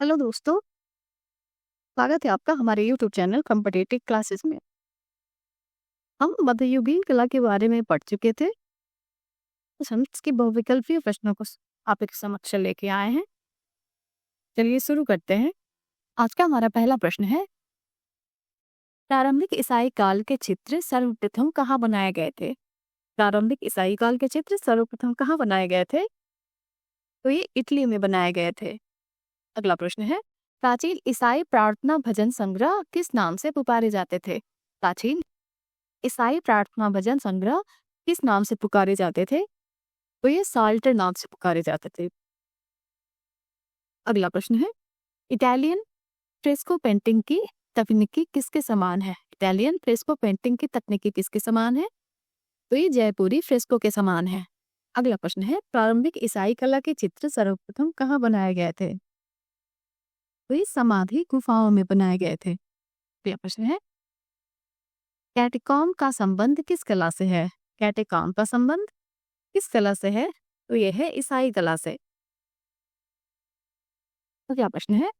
Hello दोस्तों, स्वागत है आपका हमारे यूट्यूब चैनल कॉम्पिटिटिव क्लासेस में। हम मध्ययुगीन कला के बारे में पढ़ चुके थे। हम इसके बहुविकल्पीय प्रश्नों को आप एक समक्ष लेके आए हैं। चलिए शुरू करते हैं। आज का हमारा पहला प्रश्न है, प्रारंभिक ईसाई काल के चित्र सर्वप्रथम कहाँ बनाए गए थे? प्रारंभिक ईसाई काल के चित्र सर्वप्रथम कहाँ बनाए गए थे? तो ये इटली में बनाए गए थे। अगला प्रश्न है, प्राचीन ईसाई प्रार्थना भजन संग्रह किस नाम से पुकारे जाते थे? प्राचीन ईसाई प्रार्थना भजन संग्रह किस नाम से पुकारे जाते थे? तो ये साल्टर नाम से पुकारे जाते थे। अगला प्रश्न है, इटालियन फ्रेस्को पेंटिंग की तकनीकी किसके समान है? इटालियन फ्रेस्को पेंटिंग की तकनीकी किसके समान है? तो ये जयपुरी फ्रेस्को के समान है। अगला प्रश्न है, प्रारंभिक ईसाई कला के चित्र सर्वप्रथम कहाँ बनाए गए थे? तो ये समाधि गुफाओं में बनाए गए थे। अगला प्रश्न है, कैटेकॉम का संबंध किस कला से है? कैटेकॉम का संबंध किस कला से है? तो यह है ईसाई कला से। अगला प्रश्न है,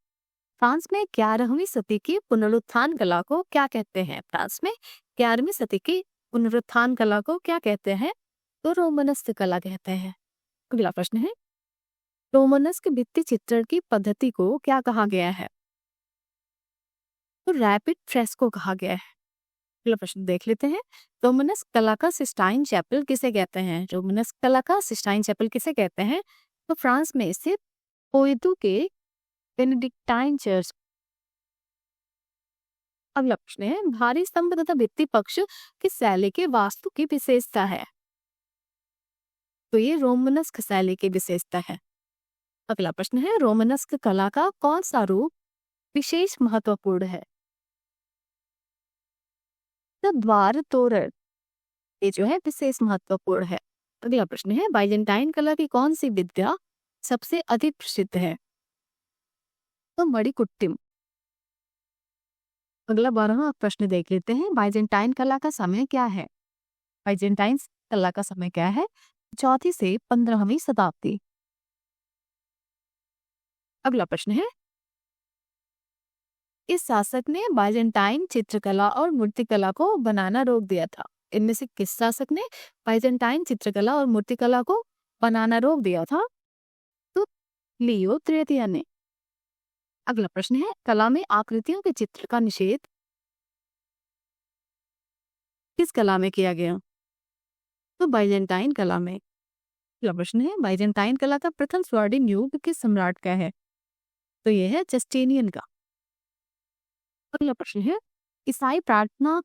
फ्रांस में 11वीं सदी की पुनरुत्थान कला को क्या कहते हैं? फ्रांस में 11वीं सदी की पुनरुत्थान कला को क्या कहते हैं? तो रोमनस्क कला कहते हैं। अगला प्रश्न है, रोमनस्क भित्ति चित्रण की पद्धति को क्या कहा गया है? तो रैपिड फ्रेस्को कहा गया है। अगला प्रश्न देख लेते हैं, रोमनस्क कला का सिस्टाइन चैपल किसे कहते हैं? रोमनस्क कला का सिस्टाइन चैपल किसे कहते हैं? तो फ्रांस में स्थित पोइदू के बेनेडिक्टाइन चर्च। अगला प्रश्न है, भारी स्तंभ तथा भित्ति पक्ष किस शैली के वास्तु की विशेषता है? तो ये रोमनस्क शैली की विशेषता है। अगला प्रश्न है, रोमनस्क कला का कौन सा रूप विशेष महत्वपूर्ण है? तो द्वार तोरण ये जो है विशेष महत्वपूर्ण है। अगला प्रश्न है, बाइजेंटाइन कला की कौन सी विद्या सबसे अधिक प्रसिद्ध है? तो मणिकुट्टिम। अगला 12वां प्रश्न देख लेते हैं, बाइजेंटाइन कला का समय क्या है? बाइजेंटाइन कला का समय क्या है? 4वीं से 15वीं शताब्दी। अगला प्रश्न है, इस शासक ने बाइजेंटाइन चित्रकला और मूर्तिकला को बनाना रोक दिया था? इनमें से किस शासक ने बाइजेंटाइन चित्रकला और मूर्तिकला को बनाना रोक दिया था? तो लियो तृतीय ने। अगला प्रश्न है, कला में आकृतियों के चित्र का निषेध किस कला में किया गया? तो बाइजेंटाइन कला में। अगला प्रश्न है, बाइजेंटाइन कला का प्रथम स्वर्णिम युग किस सम्राट का है? तो यह है जस्टिनियन का। अगला प्रश्न है, ईसाई प्रार्थना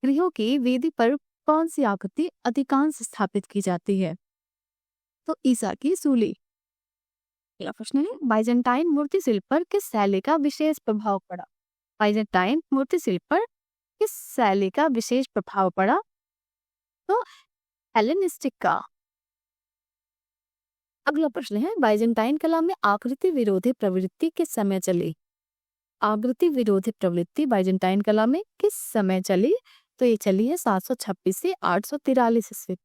गृहों की वेदी पर कौन सी आकृति अधिकांश स्थापित की जाती है? तो ईसा की सूली। अगला प्रश्न है, बाइजेंटाइन मूर्ति शिल्प पर किस शैली का विशेष प्रभाव पड़ा? बाइजेंटाइन मूर्ति शिल्प पर किस शैली का विशेष प्रभाव पड़ा? तो हेलेनिस्टिक का। अगला प्रश्न है, बाइजेंटाइन कला में आकृति विरोधी प्रवृत्ति किस समय चली? आकृति विरोधी प्रवृत्ति बाइजेंटाइन कला में किस समय चली? तो ये चली है 726 से 843 ईस्वी।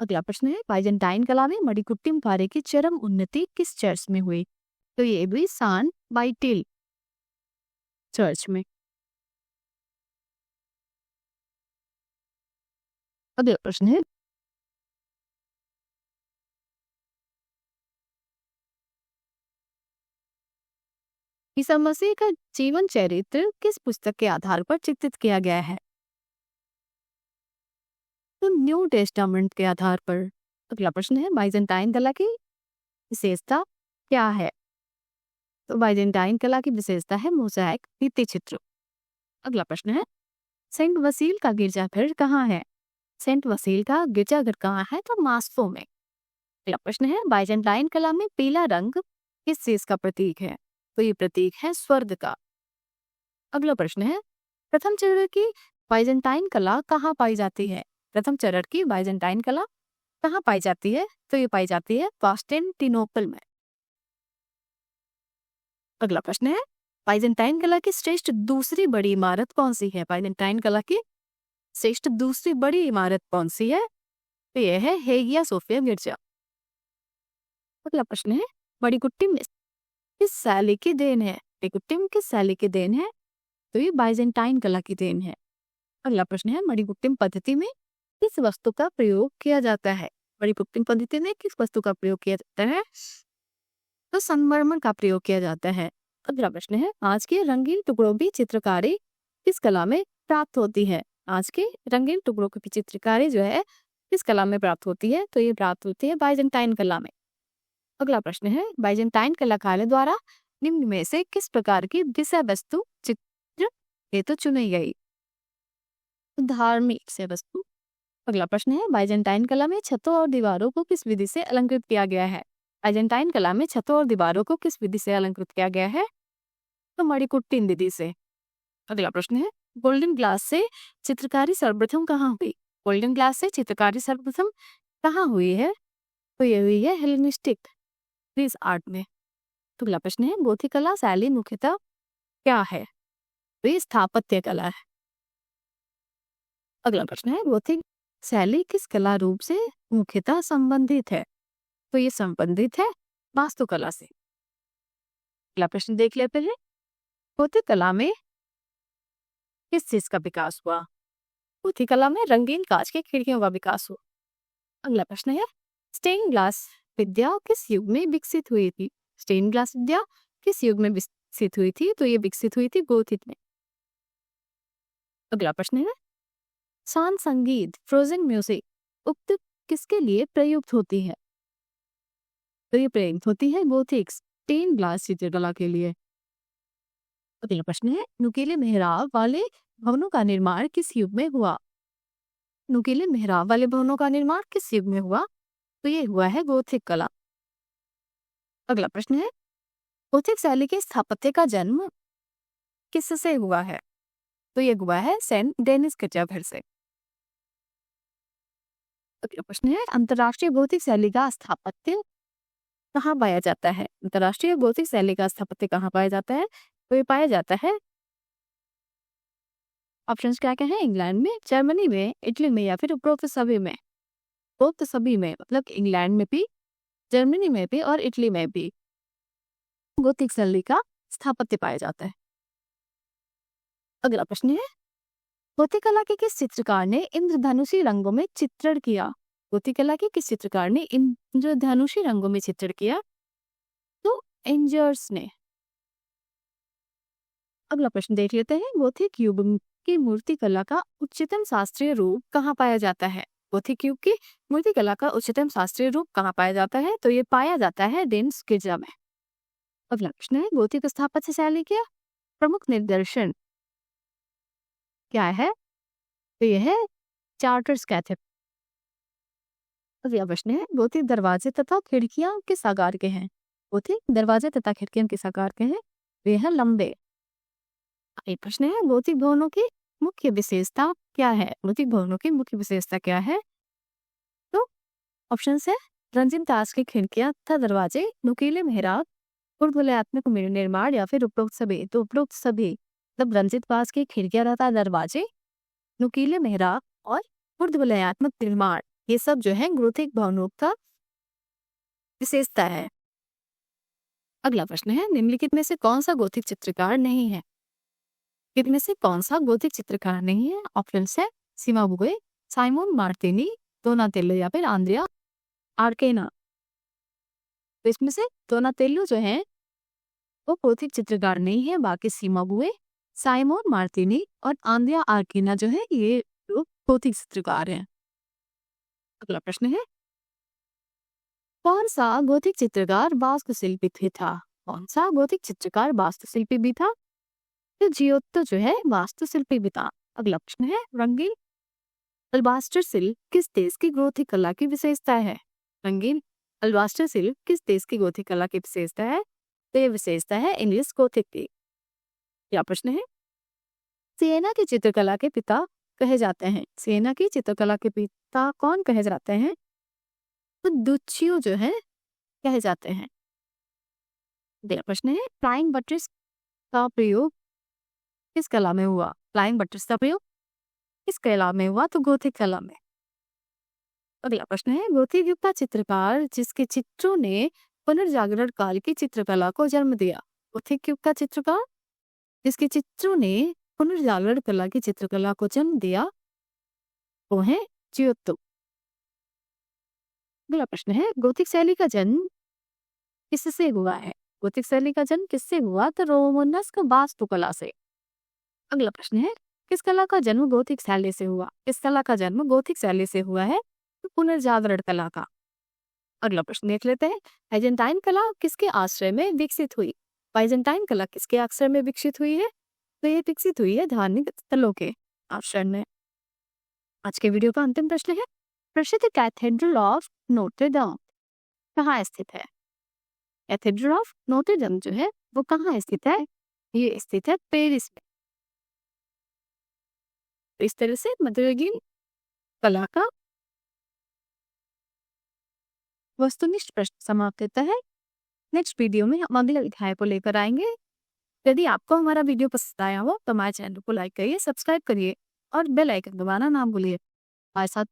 अगला प्रश्न है, बाइजेंटाइन कला में मणिकुट्टिम कार्य की चरम उन्नति किस चर्च में हुई? तो ये भी सान बाइटिल चर्च में। अगला प्रश्न है, ईसा मसीह का जीवन चरित्र किस पुस्तक के आधार पर चित्रित किया गया है? तो न्यू टेस्टामेंट के आधार पर। अगला प्रश्न है, बाइजेंटाइन कला की विशेषता क्या है? तो बाइजेंटाइन कला की विशेषता है मोज़ेक भित्ति चित्र। अगला प्रश्न है, सेंट वसील का गिरजाघर कहाँ है? सेंट वसील का गिरजाघर कहाँ है? तो मास्को में। अगला प्रश्न है, बाइजेंटाइन कला में पीला रंग किस चीज का प्रतीक है? तो ये प्रतीक है स्वर्ग का। अगला प्रश्न है, प्रथम चरण की बाइजेंटाइन कला कहाँ पाई जाती है? प्रथम चरण की बाइजेंटाइन कला कहाँ पाई जाती है? तो ये पाई जाती है कॉन्स्टेंटिनोपल में। अगला प्रश्न है, बाइजेंटाइन कला की श्रेष्ठ दूसरी बड़ी इमारत कौन सी है? बाइजेंटाइन कला की श्रेष्ठ दूसरी बड़ी इमारत कौन सी है? तो यह है हेगिया सोफिया गिरजा। अगला प्रश्न है, मणिकुट्टिम किस शैली की देन है? मणिकुट्टिम किस शैली की देन है? तो ये बाइजेंटाइन कला की देन है। अगला प्रश्न है, मणिकुट्टिम पद्धति में किस वस्तु का प्रयोग किया जाता है? मणिकुट्टिम पद्धति में किस वस्तु का प्रयोग किया जाता है? तो संगमरमर का प्रयोग किया जाता है। अगला प्रश्न है, आज के रंगीन टुकड़ों की चित्रकारी किस कला में प्राप्त होती है? आज के रंगीन टुकड़ों की चित्रकारी जो है किस कला में प्राप्त होती है? तो ये प्राप्त होती है बाइजेंटाइन कला में। अगला प्रश्न है, बाइजेंटाइन कलाकारों द्वारा निम्न में से किस प्रकार की विषय वस्तु चित्र हेतु चुनी गई? धार्मिक विषय वस्तु। अगला प्रश्न है, बाइजेंटाइन कला में छतों और दीवारों को किस विधि से अलंकृत किया गया है? बाइजेंटाइन कला में छतों और दीवारों को किस विधि से अलंकृत किया गया है? तो मणिकुट्टिम विधि से। अगला प्रश्न है, गोल्डन ग्लास से चित्रकारी सर्वप्रथम कहाँ हुई? गोल्डन ग्लास से चित्रकारी सर्वप्रथम कहाँ हुई है? तो ये हुई है हेलेनिस्टिक ग्रीस आर्ट में। तो अगला प्रश्न है, गोथिक कला शैली मुख्यतः क्या है? तो ये स्थापत्य कला है। अगला प्रश्न है, गोथिक शैली किस कला रूप से मुख्यतः संबंधित है? तो ये संबंधित है वास्तुकला से। अगला प्रश्न देख लेते हैं, गोथिक कला में किस चीज का विकास हुआ? गोथिक कला में रंगीन कांच की खिड़कियों का विकास हुआ। अगला प्रश्न है, स्टेन ग्लास विद्या किस युग में विकसित हुई थी? स्टेन ग्लास विद्या किस युग में विकसित हुई थी? तो ये विकसित हुई थी गोथिक में। अगला प्रश्न है, शांत संगीत फ्रोजन म्यूजिक उक्त किसके लिए प्रयुक्त होती है? तो ये प्रयुक्त होती है गोथिक स्टेन ग्लास चित्रकला के लिए। अगला प्रश्न है, नुकीले मेहराब वाले भवनों का निर्माण किस युग में हुआ? नुकीले मेहराब वाले भवनों का निर्माण किस युग में हुआ? तो ये हुआ है गोथिक कला। अगला प्रश्न है, गोथिक शैली के स्थापत्य का जन्म किससे हुआ है? तो ये हुआ है सेंट डेनिस गिरजाघर से। अगला प्रश्न है, अंतरराष्ट्रीय गोथिक शैली का स्थापत्य कहाँ पाया जाता है? अंतरराष्ट्रीय गोथिक शैली का स्थापत्य कहाँ पाया जाता है? तो ये पाया जाता है, ऑप्शंस क्या क्या है? इंग्लैंड में, जर्मनी में, इटली में या फिर उपरोक्त सभी में। उपरोक्त सभी में मतलब इंग्लैंड में भी, जर्मनी में भी और इटली में भी गोथिक शैली का स्थापत्य पाया जाता है। अगला प्रश्न है, गोथिक कला के किस चित्रकार ने इंद्रधनुषी रंगों में चित्रण किया? गोथिक कला के किस चित्रकार ने इंद्रधनुषी रंगों में चित्रण किया? तो एंजर्स ने। अगला प्रश्न देख लेते हैं, गोथिक युग की मूर्ति कला का उच्चतम शास्त्रीय रूप कहाँ पाया जाता है? गोथिक युग की मूर्ति कला का उच्चतम शास्त्रीय रूप कहाँ पाया जाता है? तो ये पाया जाता है डेन्स गिरजा में। अगला प्रश्न है, गोथिक स्थापत्य शैली के प्रमुख निदर्शन क्या है? तो यह है चार्टर्स कैथेड्रल। अगला प्रश्न है, गोथिक दरवाजे तथा खिड़कियां किस आकार के हैं? गोथिक दरवाजे तथा खिड़कियां किस आकार के हैं? वे हैं लंबे। एक प्रश्न है, गोथिक भवनों की मुख्य विशेषता क्या है? गोथिक भवनों की मुख्य विशेषता क्या है? तो ऑप्शन है, रंजीन ताज की खिड़कियां तथा दरवाजे, नुकीले मेहराब, ऊर्ध्वलयात्मक निर्माण या फिर उपरोक्त सभी। तो उपरोक्त सभी मतलब रंजित ताज की खिड़कियां तथा दरवाजे, नुकीले मेहराब और ऊर्ध्वलयात्मक निर्माण, ये सब जो है गोथिक भवनों का विशेषता है। अगला प्रश्न है, निम्नलिखित में से कौन सा गोथिक चित्रकार नहीं है? इनमें से कौन सा गोथिक चित्रकार नहीं है? ऑप्शन है, सिमाबुए, साइमन मार्टिनी, डोनातेल्लो या फिर आंद्रिया आर्केना। तो इसमें से डोनातेल्लो जो है वो गोथिक चित्रकार नहीं है, बाकी सिमाबुए, साइमन मार्टिनी और आंद्रिया आर्केना जो है ये लोग गोथिक चित्रकार हैं। अगला प्रश्न है, कौन सा गोथिक चित्रकार वास्तुशिल्पी भी था? कौन सा गोथिक चित्रकार वास्तुशिल्पी भी था? तो जियोत्तो जो है वास्तुशिल्पी भी था। अगला प्रश्न है, रंगीन अल्बास्टर सिल्क किस देश की गोथिक कला की विशेषता है? रंगीन अल्बास्टर सिल्क किस देश की गोथिक कला की विशेषता है? तो ये विशेषता है इंग्लिश गोथिक की। क्या प्रश्न है, सिएना की चित्रकला के पिता कहे जाते हैं? सिएना की चित्रकला के पिता कौन कहे जाते हैं? तो दुचियो जो है कहे जाते हैं। अगला प्रश्न है, फ्लाइंग बट्रेस का प्रयोग किस कला में हुआ? फ्लाइंग बट्रेस का प्रयोग किस कला में हुआ? तो गोथिक कला में। अगला प्रश्न है, गोथिक युग का चित्रकार जिसके चित्रों ने पुनर्जागरण काल की चित्रकला को जन्म दिया। गोथिक युग का चित्रकार जिसके चित्रों ने पुनर्जागरण कला की चित्रकला को जन्म दिया वो है जियोत्तो। अगला प्रश्न है गोथिक शैली का जन्म किससे हुआ है? गोथिक शैली का जन्म किससे हुआ? तो रोमानस्क वास्तुकला से। अगला प्रश्न है किस कला का जन्म गोथिक शैली से हुआ? किस कला का जन्म गोथिक शैली से हुआ है? तो पुनर्जागरण कला का। अगला प्रश्न देख लेते हैं बाइजेंटाइन कला किसके आश्रय में विकसित हुई? बाइजेंटाइन कला किसके आश्रय में विकसित हुई है? तो ये विकसित हुई है धार्मिक स्थलों के आश्रय में। आज के वीडियो का अंतिम प्रश्न है प्रसिद्ध कैथेड्रल ऑफ नोटर डम कहाँ स्थित है? कैथेड्रल ऑफ नोटर डम जो है वो कहाँ स्थित है? ये स्थित है पेरिस में। तो इस तरह से मध्ययुगीन कला का वस्तुनिष्ठ प्रश्न समाप्त होता है। नेक्स्ट वीडियो में हम अगले अध्याय को लेकर आएंगे। यदि आपको हमारा वीडियो पसंद आया हो तो हमारे चैनल को लाइक करिए, सब्सक्राइब करिए और बेल आइकन दबाना ना भूलिए। हमारे साथ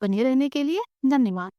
बने रहने के लिए धन्यवाद।